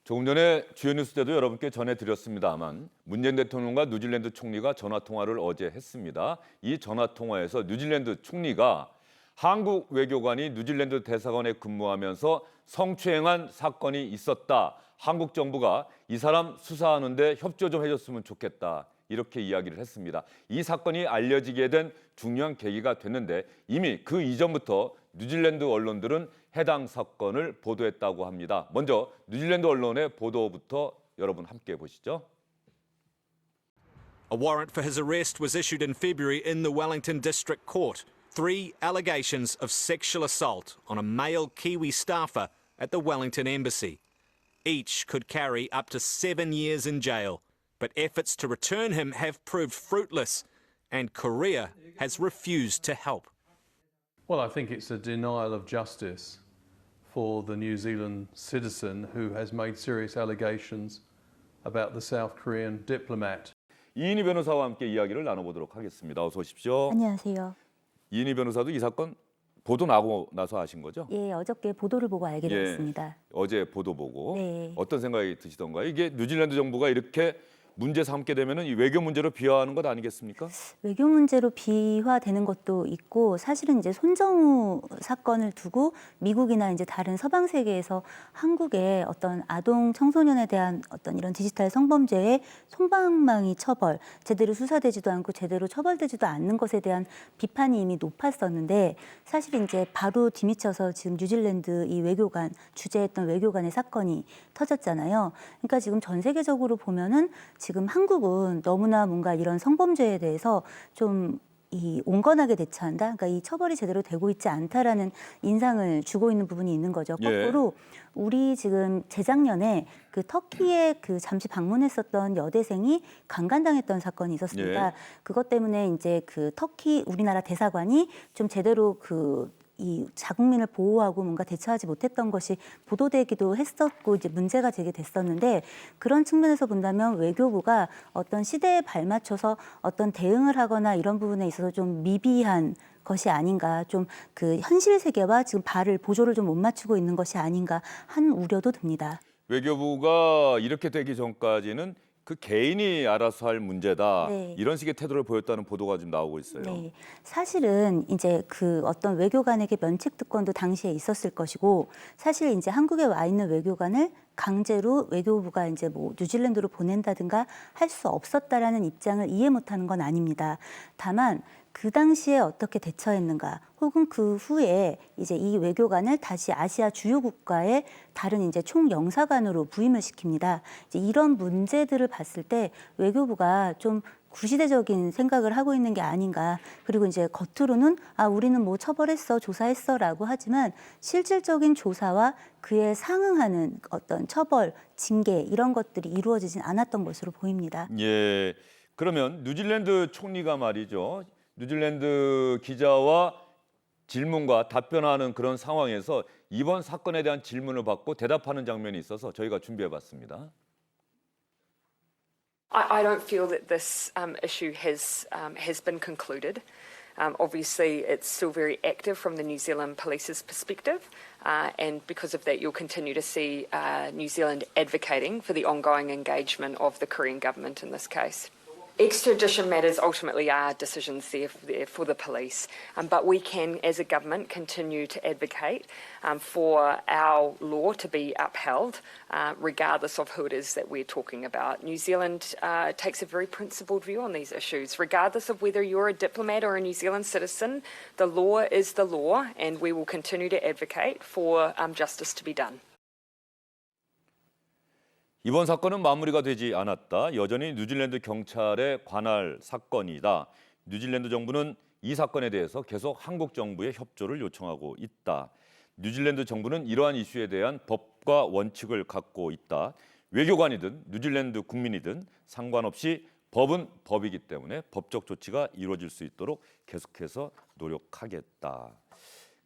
조금 전에 주요 뉴스 때도 여러분께 전해드렸습니다만 문재인 대통령과 뉴질랜드 총리가 전화통화를 어제 했습니다. 이 전화통화에서 뉴질랜드 총리가 한국 외교관이 뉴질랜드 대사관에 근무하면서 성추행한 사건이 있었다. 한국 정부가 이 사람 수사하는데 협조 좀 해줬으면 좋겠다. 이렇게 이야기를 했습니다. 이 사건이 알려지게 된 중요한 계기가 됐는데 이미 그 이전부터 뉴질랜드 언론들은 해당 사건을 보도했다고 합니다. 먼저 뉴질랜드 언론의 보도부터 여러분 함께 보시죠. A warrant for his arrest was issued in February in the Wellington District Court. 3 allegations of sexual assault on a male Kiwi staffer at the Wellington Embassy. Each could carry up to 7 years in jail, but efforts to return him have proved fruitless, and Korea has refused to help. Well, I think it's a denial of justice for the New Zealand citizen who has made serious allegations about the South Korean diplomat. 이인희 변호사와 함께 이야기를 나눠보도록 하겠습니다. 어서 오십시오. 안녕하세요. 이인희 변호사도 이 사건 보도 나고 나서 아신 거죠? 예, 어저께 보도를 보고 알게 되었습니다. 어제 보도 보고 네. 어떤 생각이 드시던가요? 이게 뉴질랜드 정부가 이렇게 문제 삼게 되면은 이 외교 문제로 비화하는 것 아니겠습니까? 외교 문제로 비화되는 것도 있고 사실은 이제 손정우 사건을 두고 미국이나 이제 다른 서방 세계에서 한국의 어떤 아동 청소년에 대한 어떤 이런 디지털 성범죄의 솜방망이 처벌, 제대로 수사되지도 않고 제대로 처벌되지도 않는 것에 대한 비판이 이미 높았었는데 사실 이제 바로 뒤미쳐서 지금 뉴질랜드 이 외교관 주재했던 외교관의 사건이 터졌잖아요. 그러니까 지금 전 세계적으로 보면은 지금 한국은 너무나 뭔가 이런 성범죄에 대해서 좀 온건하게 대처한다. 그러니까 이 처벌이 제대로 되고 있지 않다라는 인상을 주고 있는 부분이 있는 거죠. 거꾸로 우리 지금 재작년에 그 터키에 그 잠시 방문했었던 여대생이 강간당했던 사건이 있었습니다. 그것 때문에 이제 그 터키 우리나라 대사관이 좀 제대로 이 자국민을 보호하고 뭔가 대처하지 못했던 것이 보도되기도 했었고 이제 문제가 되게 됐었는데 그런 측면에서 본다면 외교부가 어떤 시대에 발맞춰서 어떤 대응을 하거나 이런 부분에 있어서 좀 미비한 것이 아닌가, 좀 그 현실 세계와 지금 보조를 좀 못 맞추고 있는 것이 아닌가 한 우려도 듭니다. 외교부가 이렇게 되기 전까지는 그 개인이 알아서 할 문제다. 네. 이런 식의 태도를 보였다는 보도가 지금 나오고 있어요. 네, 사실은 이제 그 어떤 외교관에게 면책 특권도 당시에 있었을 것이고 사실 이제 한국에 와 있는 외교관을 강제로 외교부가 이제 뭐 뉴질랜드로 보낸다든가 할 수 없었다라는 입장을 이해 못하는 건 아닙니다. 다만 그 당시에 어떻게 대처했는가, 혹은 그 후에 이제 이 외교관을 다시 아시아 주요 국가의 다른 이제 총영사관으로 부임을 시킵니다. 이제 이런 문제들을 봤을 때 외교부가 좀 구시대적인 생각을 하고 있는 게 아닌가. 그리고 이제 겉으로는 우리는 뭐 처벌했어, 조사했어라고 하지만 실질적인 조사와 그에 상응하는 어떤 처벌, 징계 이런 것들이 이루어지진 않았던 것으로 보입니다. 예. 그러면 뉴질랜드 총리가 말이죠. 뉴질랜드 기자와 질문과 답변하는 그런 상황에서 이번 사건에 대한 질문을 받고 대답하는 장면이 있어서 저희가 준비해봤습니다. I don't feel that this issue has been concluded. Obviously, it's still very active from the New Zealand Police's perspective, and because of that, you'll continue to see New Zealand advocating for the ongoing engagement of the Korean government in this case. Extradition matters ultimately are decisions there for the police, but we can, as a government, continue to advocate for our law to be upheld, regardless of who it is that we're talking about. New Zealand takes a very principled view on these issues. Regardless of whether you're a diplomat or a New Zealand citizen, the law is the law, and we will continue to advocate for justice to be done. 이번 사건은 마무리가 되지 않았다. 여전히 뉴질랜드 경찰의 관할 사건이다. 뉴질랜드 정부는 이 사건에 대해서 계속 한국 정부의 협조를 요청하고 있다. 뉴질랜드 정부는 이러한 이슈에 대한 법과 원칙을 갖고 있다. 외교관이든 뉴질랜드 국민이든 상관없이 법은 법이기 때문에 법적 조치가 이루어질 수 있도록 계속해서 노력하겠다.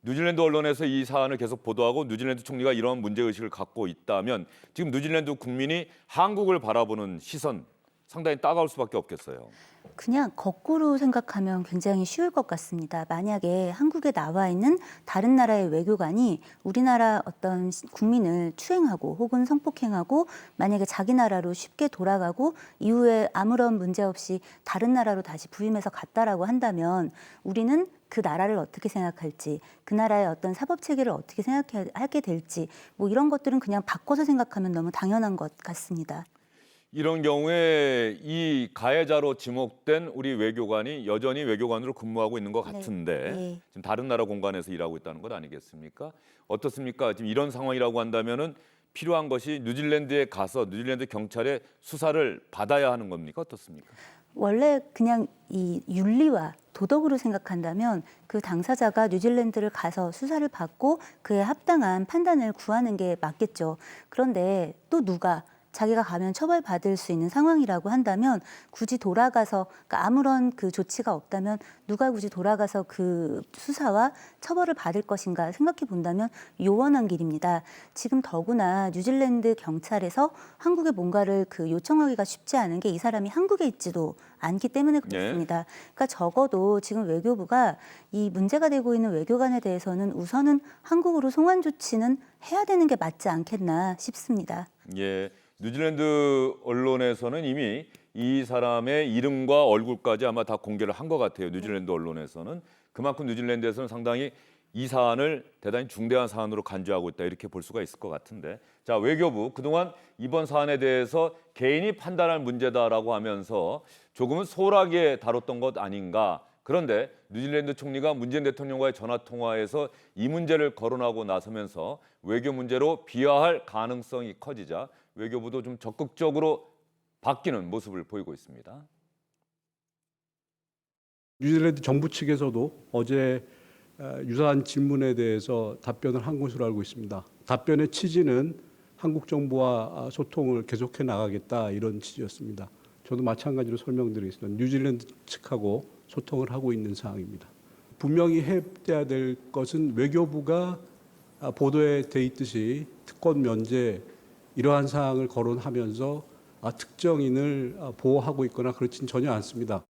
뉴질랜드 언론에서 이 사안을 계속 보도하고 뉴질랜드 총리가 이러한 문제의식을 갖고 있다면 지금 뉴질랜드 국민이 한국을 바라보는 시선, 상당히 따가울 수밖에 없겠어요. 그냥 거꾸로 생각하면 굉장히 쉬울 것 같습니다. 만약에 한국에 나와 있는 다른 나라의 외교관이 우리나라 어떤 국민을 추행하고 혹은 성폭행하고 만약에 자기 나라로 쉽게 돌아가고 이후에 아무런 문제 없이 다른 나라로 다시 부임해서 갔다라고 한다면 우리는 그 나라를 어떻게 생각할지, 그 나라의 어떤 사법 체계를 어떻게 생각하게 될지 뭐 이런 것들은 그냥 바꿔서 생각하면 너무 당연한 것 같습니다. 이런 경우에 이 가해자로 지목된 우리 외교관이 여전히 외교관으로 근무하고 있는 것 같은데 네. 지금 다른 나라 공간에서 일하고 있다는 것 아니겠습니까? 어떻습니까? 지금 이런 상황이라고 한다면은 필요한 것이 뉴질랜드에 가서 뉴질랜드 경찰의 수사를 받아야 하는 겁니까? 어떻습니까? 원래 그냥 이 윤리와 도덕으로 생각한다면 그 당사자가 뉴질랜드를 가서 수사를 받고 그에 합당한 판단을 구하는 게 맞겠죠. 그런데 또 누가 자기가 가면 처벌받을 수 있는 상황이라고 한다면 굳이 돌아가서 그러니까 아무런 그 조치가 없다면 누가 굳이 돌아가서 그 수사와 처벌을 받을 것인가 생각해 본다면 요원한 길입니다. 지금 더구나 뉴질랜드 경찰에서 한국에 뭔가를 그 요청하기가 쉽지 않은 게 이 사람이 한국에 있지도 않기 때문에 그렇습니다. 그러니까 적어도 지금 외교부가 이 문제가 되고 있는 외교관에 대해서는 우선은 한국으로 송환 조치는 해야 되는 게 맞지 않겠나 싶습니다. 예, 뉴질랜드 언론에서는 이미 이 사람의 이름과 얼굴까지 아마 다 공개를 한 것 같아요. 뉴질랜드 언론에서는 그만큼 뉴질랜드에서는 상당히 이 사안을 대단히 중대한 사안으로 간주하고 있다 이렇게 볼 수가 있을 것 같은데, 자 외교부 그동안 이번 사안에 대해서 개인이 판단할 문제다라고 하면서 조금은 소홀하게 다뤘던 것 아닌가. 그런데 뉴질랜드 총리가 문재인 대통령과의 전화 통화에서 이 문제를 거론하고 나서면서 외교 문제로 비화할 가능성이 커지자 외교부도 좀 적극적으로 바뀌는 모습을 보이고 있습니다. 뉴질랜드 정부 측에서도 어제 유사한 질문에 대해서 답변을 한 것으로 알고 있습니다. 답변의 취지는 한국 정부와 소통을 계속해 나가겠다 이런 취지였습니다. 저도 마찬가지로 설명드리겠습니다. 뉴질랜드 측하고 소통을 하고 있는 사항입니다. 분명히 해야 될 것은 외교부가 보도에 돼 있듯이 특권 면제 이러한 사항을 거론하면서 특정인을 보호하고 있거나 그렇진 전혀 않습니다.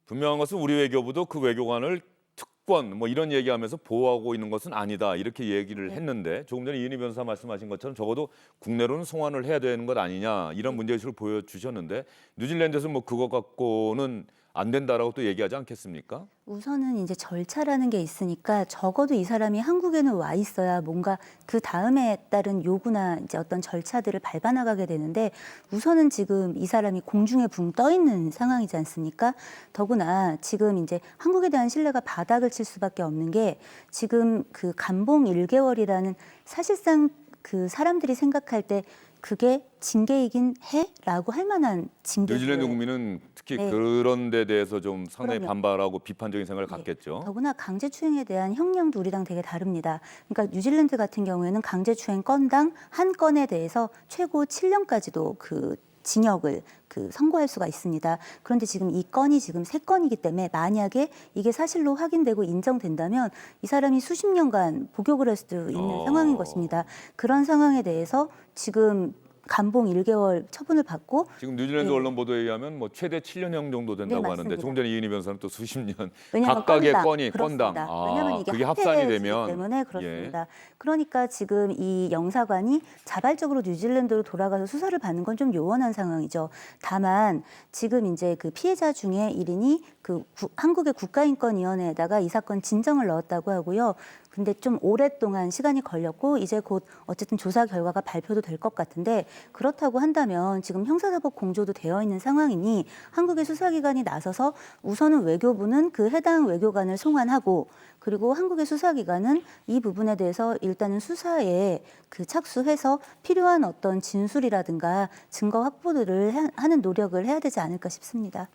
분명한 것은 우리 외교부도 그 외교관을 특권 뭐 이런 얘기하면서 보호하고 있는 것은 아니다 이렇게 얘기를 했는데 조금 전에 이은희 변호사 말씀하신 것처럼 적어도 국내로는 송환을 해야 되는 것 아니냐 이런 문제의식을 보여주셨는데 뉴질랜드에서는 뭐 그거 갖고는 안 된다라고 또 얘기하지 않겠습니까? 우선은 이제 절차라는 게 있으니까 적어도 이 사람이 한국에는 와 있어야 뭔가 그 다음에 따른 요구나 이제 어떤 절차들을 밟아 나가게 되는데 우선은 지금 이 사람이 공중에 붕 떠 있는 상황이지 않습니까? 더구나 지금 이제 한국에 대한 신뢰가 바닥을 칠 수밖에 없는 게 지금 그 감봉 1개월이라는 사실상 그 사람들이 생각할 때 그게 징계이긴 해? 라고 할 만한 징계. 뉴질랜드 국민은 특히 네. 그런 데 대해서 좀 상당히 그럼요. 반발하고 비판적인 생각을 갖겠죠. 더구나 강제추행에 대한 형량도 우리랑 되게 다릅니다. 그러니까 뉴질랜드 같은 경우에는 강제추행 건당 한 건에 대해서 최고 7년까지도 그 징역을 그 선고할 수가 있습니다. 그런데 지금 이 건이 지금 3건이기 때문에 만약에 이게 사실로 확인되고 인정된다면 이 사람이 수십 년간 복역을 할 수도 있는 상황인 것입니다. 그런 상황에 대해서 지금 감봉 1개월 처분을 받고 지금 뉴질랜드 네. 언론 보도에 의하면 뭐 최대 7년형 정도 된다고 네, 하는데 맞습니다. 조금 전에 이은희 변호사는 또 수십 년 왜냐하면 각각의 건당, 건이 그렇습니다. 건당 왜냐하면 이게 그게 합산이 합해지기 되면 때문에 그렇습니다. 그러니까 지금 이 영사관이 자발적으로 뉴질랜드로 돌아가서 수사를 받는 건 좀 요원한 상황이죠. 다만 지금 이제 그 피해자 중에 1인이 그 한국의 국가인권위원회에다가 이 사건 진정을 넣었다고 하고요. 근데 좀 오랫동안 시간이 걸렸고 이제 곧 어쨌든 조사 결과가 발표도 될 것 같은데 그렇다고 한다면 지금 형사사법 공조도 되어 있는 상황이니 한국의 수사기관이 나서서 우선은 외교부는 그 해당 외교관을 송환하고 그리고 한국의 수사기관은 이 부분에 대해서 일단은 수사에 그 착수해서 필요한 어떤 진술이라든가 증거 확보들을 하는 노력을 해야 되지 않을까 싶습니다.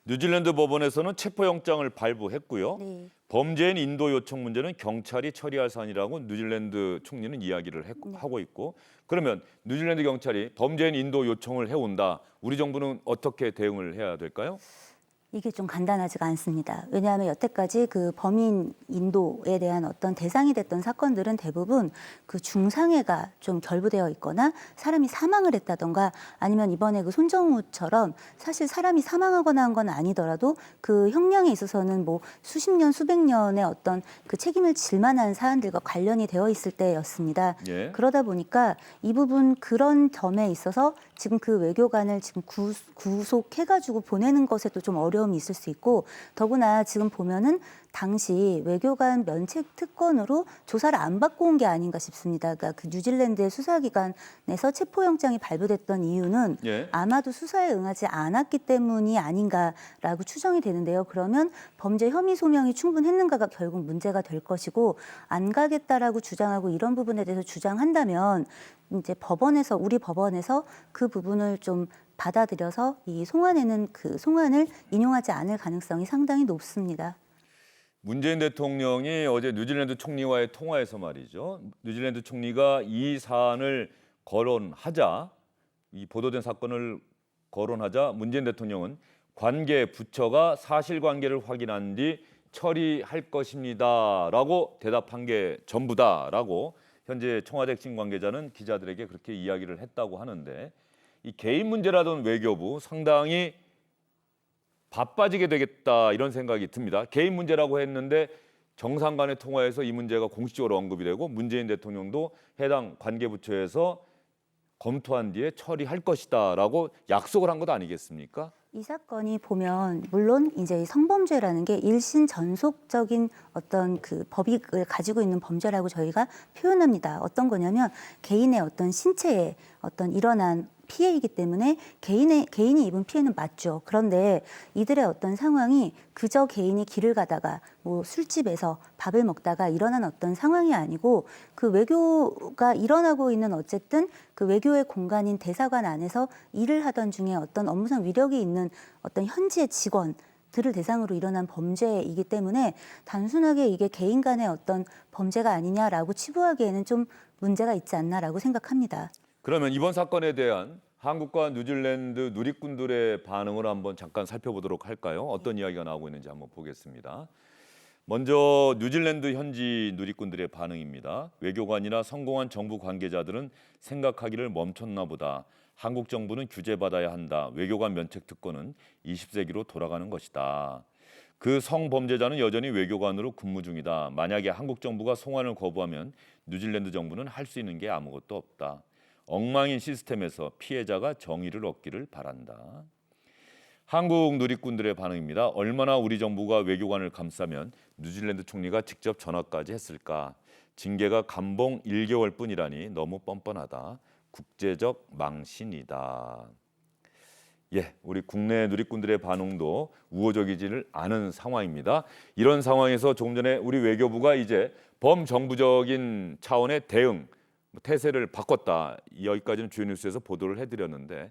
뉴질랜드 법원에서는 체포영장을 발부했고요. 네. 범죄인 인도 요청 문제는 경찰이 처리할 사안이라고 뉴질랜드 총리는 이야기를 하고 있고 그러면 뉴질랜드 경찰이 범죄인 인도 요청을 해온다. 우리 정부는 어떻게 대응을 해야 될까요? 이게 좀 간단하지가 않습니다. 왜냐하면 여태까지 그 범인 인도에 대한 어떤 대상이 됐던 사건들은 대부분 그 중상해가 좀 결부되어 있거나 사람이 사망을 했다던가 아니면 이번에 그 손정우처럼 사실 사람이 사망하거나 한 건 아니더라도 그 형량에 있어서는 뭐 수십 년, 수백 년의 어떤 그 책임을 질 만한 사안들과 관련이 되어 있을 때였습니다. 예. 그러다 보니까 이 부분 그런 점에 있어서 지금 그 외교관을 지금 구속해가지고 보내는 것에도 좀 어려움이 있을 수 있고 더구나 지금 보면은 당시 외교관 면책 특권으로 조사를 안 받고 온 게 아닌가 싶습니다. 그러니까 그 뉴질랜드의 수사기관에서 체포영장이 발부됐던 이유는 예. 아마도 수사에 응하지 않았기 때문이 아닌가라고 추정이 되는데요. 그러면 범죄 혐의 소명이 충분했는가가 결국 문제가 될 것이고 안 가겠다라고 주장하고 이런 부분에 대해서 주장한다면 이제 법원에서 우리 법원에서 그 부분을 좀 받아들여서 이 송환에는 그 송환을 인용하지 않을 가능성이 상당히 높습니다. 문재인 대통령이 어제 뉴질랜드 총리와의 통화에서 말이죠. 뉴질랜드 총리가 이 사안을 거론하자, 이 보도된 사건을 거론하자 문재인 대통령은 관계 부처가 사실관계를 확인한 뒤 처리할 것입니다라고 대답한 게 전부다라고 현재 청와대 핵심 관계자는 기자들에게 그렇게 이야기를 했다고 하는데 이 개인 문제라던 외교부 상당히 바빠지게 되겠다 이런 생각이 듭니다. 개인 문제라고 했는데 정상 간의 통화에서 이 문제가 공식적으로 언급이 되고 문재인 대통령도 해당 관계부처에서 검토한 뒤에 처리할 것이다라고 약속을 한 것 아니겠습니까? 이 사건이 보면 물론 이제 성범죄라는 게 일신 전속적인 어떤 그 법익을 가지고 있는 범죄라고 저희가 표현합니다. 어떤 거냐면 개인의 어떤 신체에 어떤 일어난 피해이기 때문에 개인이 입은 피해는 맞죠. 그런데 이들의 어떤 상황이 그저 개인이 길을 가다가 뭐 술집에서 밥을 먹다가 일어난 어떤 상황이 아니고 그 외교가 일어나고 있는 어쨌든 그 외교의 공간인 대사관 안에서 일을 하던 중에 어떤 업무상 위력이 있는 어떤 현지의 직원들을 대상으로 일어난 범죄이기 때문에 단순하게 이게 개인 간의 어떤 범죄가 아니냐라고 치부하기에는 좀 문제가 있지 않나라고 생각합니다. 그러면 이번 사건에 대한 한국과 뉴질랜드 누리꾼들의 반응을 한번 잠깐 살펴보도록 할까요? 어떤 이야기가 나오고 있는지 한번 보겠습니다. 먼저 뉴질랜드 현지 누리꾼들의 반응입니다. 외교관이나 성공한 정부 관계자들은 생각하기를 멈췄나 보다. 한국 정부는 규제받아야 한다. 외교관 면책 특권은 20세기로 돌아가는 것이다. 그 성범죄자는 여전히 외교관으로 근무 중이다. 만약에 한국 정부가 송환을 거부하면 뉴질랜드 정부는 할 수 있는 게 아무것도 없다. 엉망인 시스템에서 피해자가 정의를 얻기를 바란다. 한국 누리꾼들의 반응입니다. 얼마나 우리 정부가 외교관을 감싸면 뉴질랜드 총리가 직접 전화까지 했을까? 징계가 감봉 1개월뿐이라니 너무 뻔뻔하다. 국제적 망신이다. 예, 우리 국내 누리꾼들의 반응도 우호적이지를 않은 상황입니다. 이런 상황에서 조금 전에 우리 외교부가 이제 범정부적인 차원의 대응, 태세를 바꿨다. 여기까지는 주요 뉴스에서 보도를 해드렸는데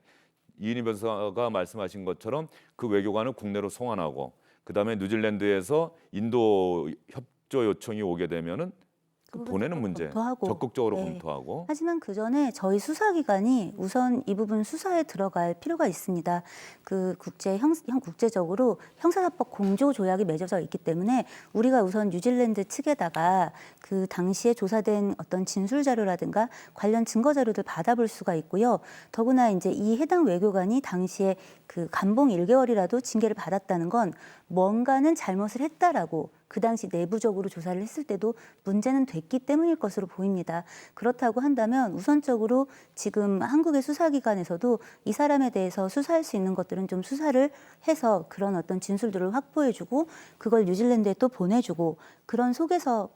이은희 변호사가 말씀하신 것처럼 그 외교관을 국내로 송환하고 그다음에 뉴질랜드에서 인도 협조 요청이 오게 되면은 그 보내는 문제 검토하고. 적극적으로 네. 검토하고. 하지만 그 전에 저희 수사기관이 우선 이 부분 수사에 들어갈 필요가 있습니다. 그 국제적으로 형사사법 공조 조약이 맺어져 있기 때문에 우리가 우선 뉴질랜드 측에다가 그 당시에 조사된 어떤 진술 자료라든가 관련 증거 자료들 받아볼 수가 있고요. 더구나 이제 이 해당 외교관이 당시에 그 감봉 1개월이라도 징계를 받았다는 건 뭔가는 잘못을 했다라고 그 당시 내부적으로 조사를 했을 때도 문제는 됐기 때문일 것으로 보입니다. 그렇다고 한다면 우선적으로 지금 한국의 수사기관에서도 이 사람에 대해서 수사할 수 있는 것들은 좀 수사를 해서 그런 어떤 진술들을 확보해주고 그걸 뉴질랜드에 또 보내주고 그런 속에서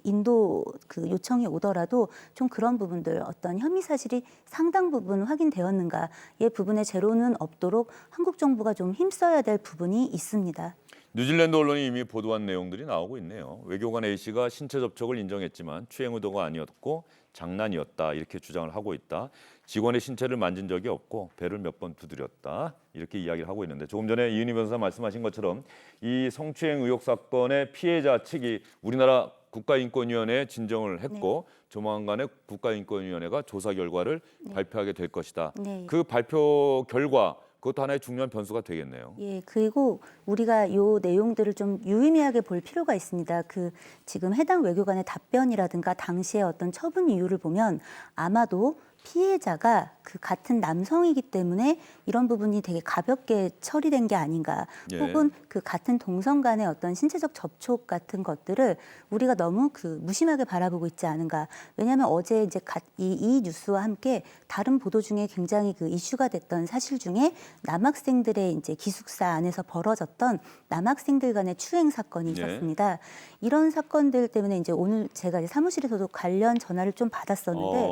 인도 그 요청이 오더라도 좀 그런 부분들 어떤 혐의 사실이 상당 부분 확인되었는가의 부분에 제로는 없도록 한국 정부가 좀 힘써야 될 부분이 있습니다. 뉴질랜드 언론이 이미 보도한 내용들이 나오고 있네요. 외교관 A씨가 신체 접촉을 인정했지만 추행 의도가 아니었고 장난이었다 이렇게 주장을 하고 있다. 직원의 신체를 만진 적이 없고 배를 몇 번 두드렸다 이렇게 이야기를 하고 있는데 조금 전에 이은희 변호사 말씀하신 것처럼 이 성추행 의혹 사건의 피해자 측이 우리나라 국가인권위원회에 진정을 했고 조만간에 국가인권위원회가 조사 결과를 발표하게 될 것이다. 네. 그 발표 결과 그것도 하나의 중요한 변수가 되겠네요. 예, 그리고 우리가 요 내용들을 좀 유의미하게 볼 필요가 있습니다. 그 지금 해당 외교관의 답변이라든가 당시의 어떤 처분 이유를 보면 아마도 피해자가 그 같은 남성이기 때문에 이런 부분이 되게 가볍게 처리된 게 아닌가. 예. 혹은 그 같은 동성 간의 어떤 신체적 접촉 같은 것들을 우리가 너무 그 무심하게 바라보고 있지 않은가. 왜냐하면 어제 이제 이 뉴스와 함께 다른 보도 중에 굉장히 그 이슈가 됐던 사실 중에 남학생들의 이제 기숙사 안에서 벌어졌던 남학생들 간의 추행 사건이 예. 있었습니다. 이런 사건들 때문에 이제 오늘 제가 이제 사무실에서도 관련 전화를 좀 받았었는데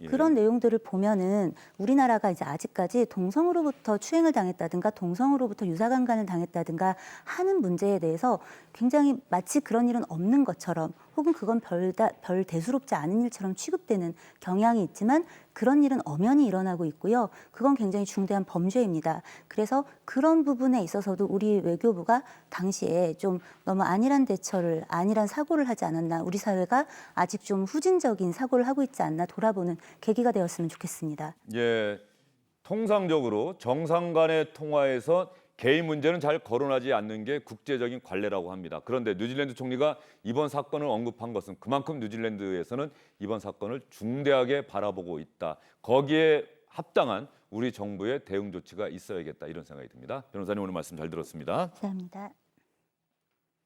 예. 그런 내용들을 보면은 우리나라가 이제 아직까지 동성으로부터 추행을 당했다든가 동성으로부터 유사강간을 당했다든가 하는 문제에 대해서 굉장히 마치 그런 일은 없는 것처럼 혹은 그건 별 대수롭지 않은 일처럼 취급되는 경향이 있지만 그런 일은 엄연히 일어나고 있고요. 그건 굉장히 중대한 범죄입니다. 그래서 그런 부분에 있어서도 우리 외교부가 당시에 좀 너무 안일한 대처를, 안일한 사고를 하지 않았나, 우리 사회가 아직 좀 후진적인 사고를 하고 있지 않나 돌아보는 계기가 되었으면 좋겠습니다. 예, 통상적으로 정상 간의 통화에서 개의 문제는 잘 거론하지 않는 게 국제적인 관례라고 합니다. 그런데 뉴질랜드 총리가 이번 사건을 언급한 것은 그만큼 뉴질랜드에서는 이번 사건을 중대하게 바라보고 있다. 거기에 합당한 우리 정부의 대응 조치가 있어야겠다 이런 생각이 듭니다. 변호사님 오늘 말씀 잘 들었습니다. 감사합니다.